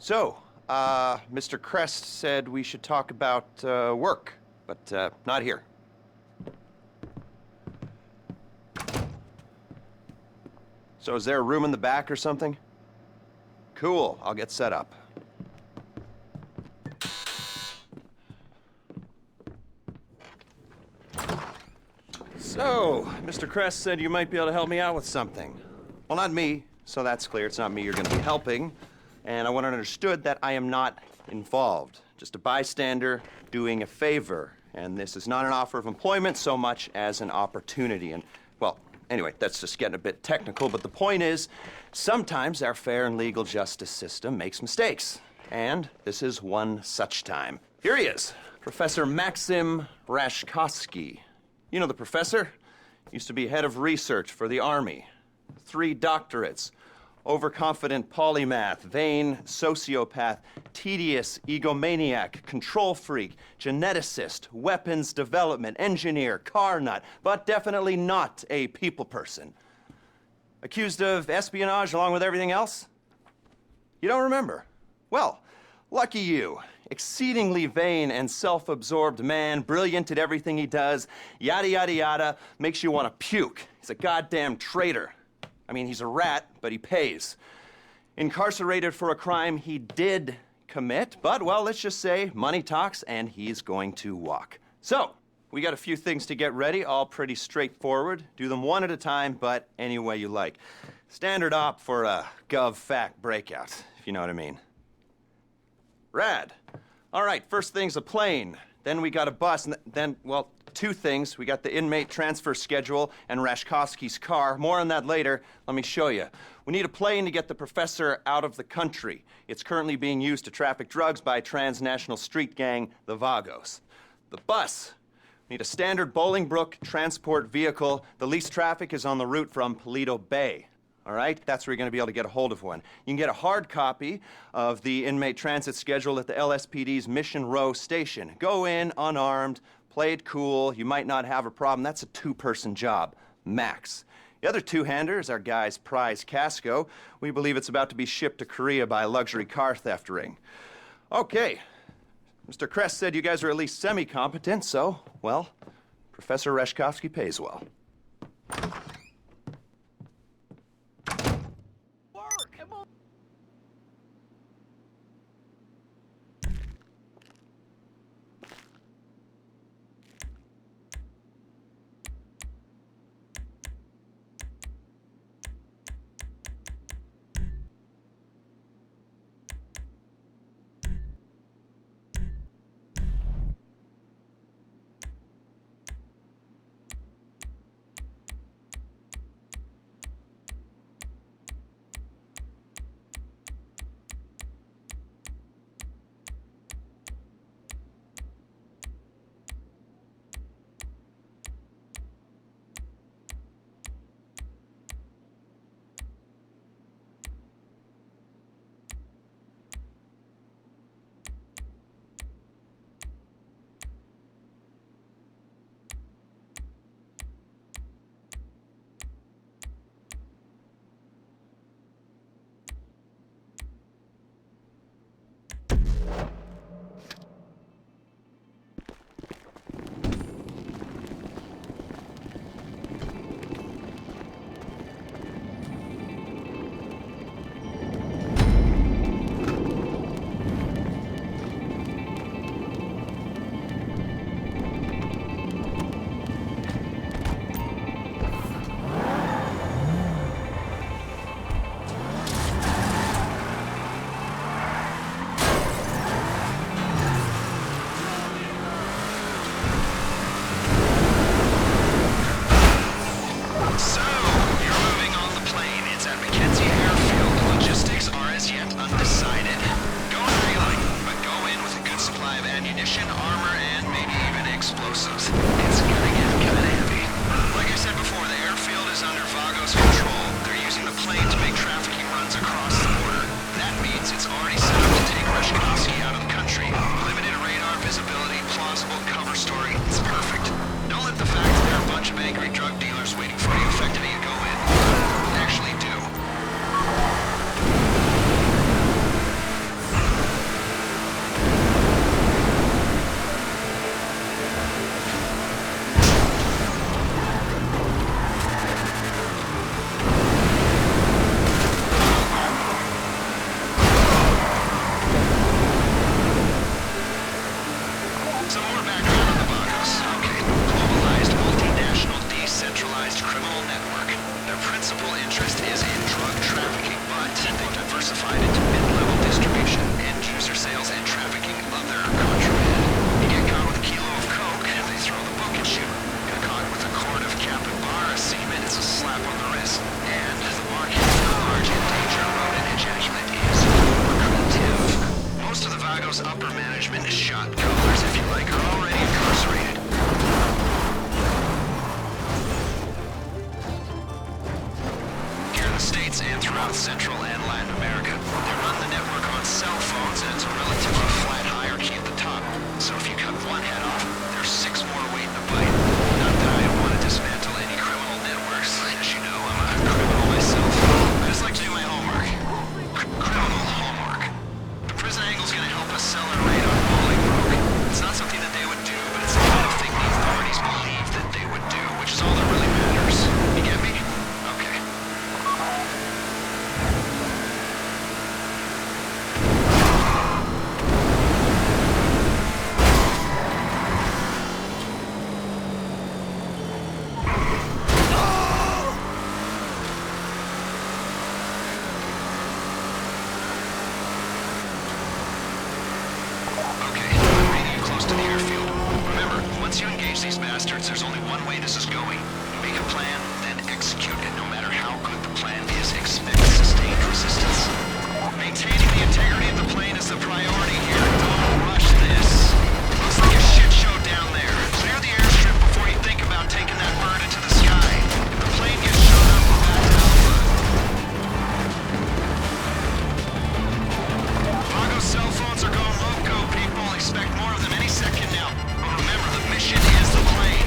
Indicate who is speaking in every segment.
Speaker 1: So, Mr. Crest said we should talk about work, but not here. So is there a room in the back or something? Cool, I'll get set up. So, Mr. Crest said you might be able to help me out with something. Well, not me, so that's clear. It's not me you're going to be helping. And I want it understood that I am not involved. Just a bystander doing a favor. And this is not an offer of employment so much as an opportunity. And, well, anyway, that's just getting a bit technical, but the point is, sometimes our fair and legal justice system makes mistakes. And this is one such time. Here he is, Professor Maxim Rashkovsky. You know the professor? Used to be head of research for the Army. 3 doctorates. Overconfident polymath, vain sociopath, tedious egomaniac, control freak, geneticist, weapons development, engineer, car nut, but definitely not a people person. Accused of espionage along with everything else? You don't remember? Well, lucky you. Exceedingly vain and self-absorbed man, brilliant at everything he does, yada yada yada, makes you want to puke. He's a goddamn traitor. I mean, he's a rat, but he pays. Incarcerated for a crime he did commit, but, well, let's just say money talks and he's going to walk. So, we got a few things to get ready, all pretty straightforward. Do them one at a time, but any way you like. Standard op for a gov-fact breakout, if you know what I mean. Rad. All right, first thing's a plane. Then we got a bus, and then, well, 2 things. We got the inmate transfer schedule and Rashkovsky's car. More on that later. Let me show you. We need a plane to get the professor out of the country. It's currently being used to traffic drugs by transnational street gang, the Vagos. The bus. We need a standard Bolingbrook transport vehicle. The least traffic is on the route from Paleto Bay. All right? That's where you're going to be able to get a hold of one. You can get a hard copy of the inmate transit schedule at the LSPD's Mission Row station. Go in unarmed, play it cool. You might not have a problem. That's a 2-person job, max. The other 2-hander is our guy's prize Casco. We believe it's about to be shipped to Korea by a luxury car theft ring. Okay. Mr. Crest said you guys are at least semi-competent, so, well, Professor Rashkovsky pays well. Vagos upper management is shot callers, if you like, are already incarcerated. Here in the States and throughout Central and Latin America, they run the network on cell phones, and it's a relatively flat hierarchy at the top. So if you cut one head off, there's 6 more waiting to bite. Not that I want to dismantle any criminal networks. As you know, I'm a criminal myself. I just like to do my homework. Criminal homework. The prison angle's gonna help us accelerate our bowling broke. It's not something that they would do, but it's the kind of thing the authorities believe that they would do, which is all that really matters. You get me? Okay. To the airfield. Remember, once you engage these bastards, there's only one way this is going. Make a plan, then execute it. No matter how good the plan is, expect sustained resistance. Maintaining the integrity of the plane is the priority here. Don't rush this. Looks like a shit show down there. Clear the airstrip before you think about taking that bird into the sky. If the plane gets shot up, we're back to Alpha. Vagos cell phones are going loco, people. Expect more of them any second now. But remember, the mission is the plane.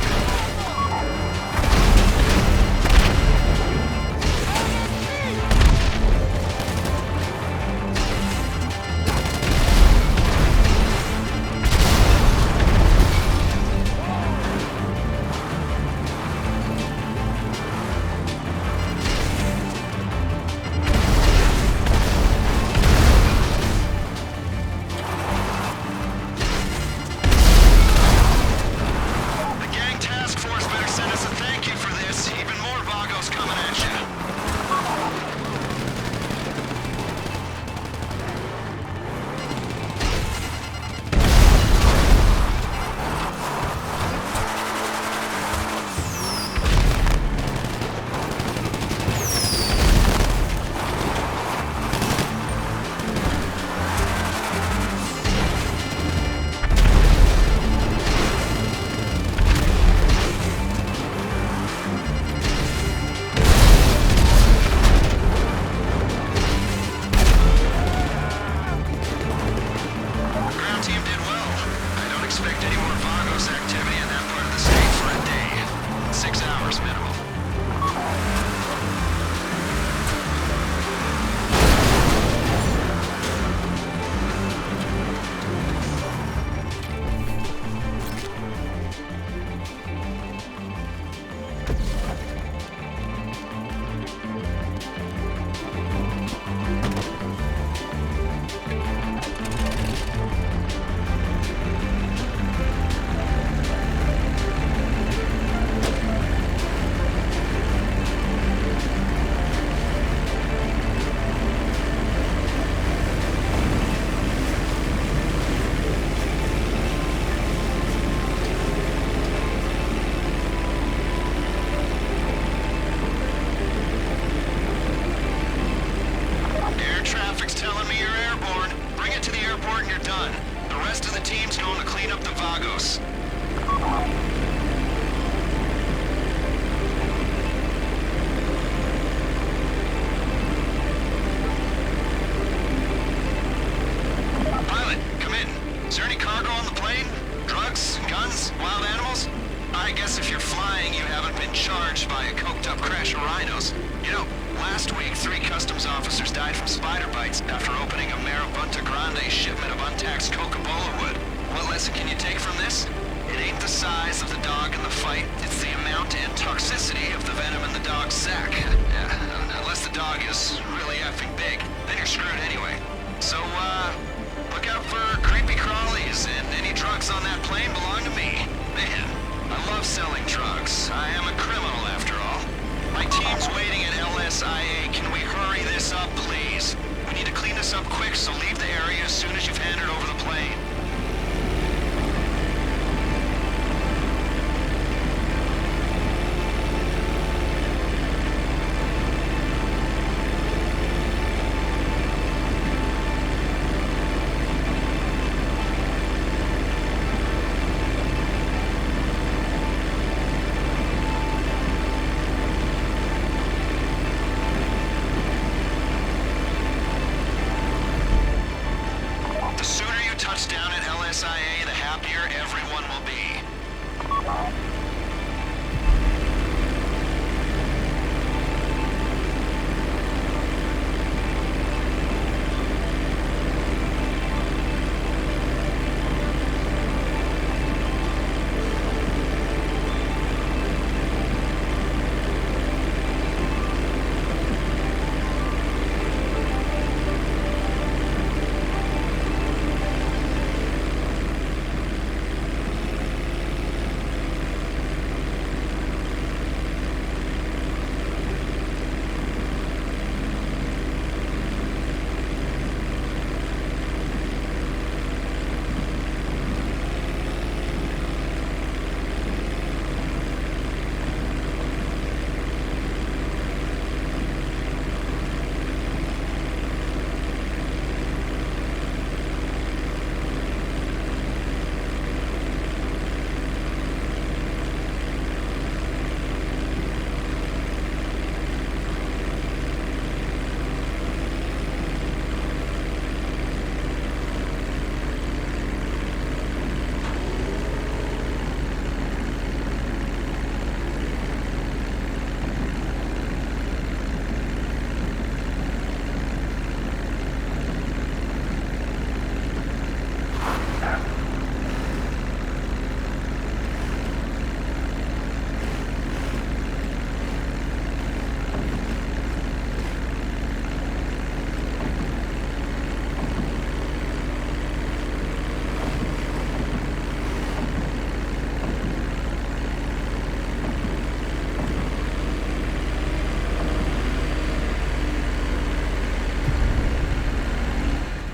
Speaker 2: Last week, 3 customs officers died from spider bites after opening a Marabunta Grande shipment of untaxed Coca-Cola wood. What lesson can you take from this? It ain't the size of the dog in the fight, it's the amount and toxicity of the venom in the dog's sack. Unless the dog is really effing big, then you're screwed anyway. So, look out for creepy crawlies, and any drugs on that plane belong to me. Man, I love selling drugs. I am a criminal after all. My team's waiting at LSIA. Can we hurry this up, please? We need to clean this up quick, so leave the area as soon as you've handed over the plane.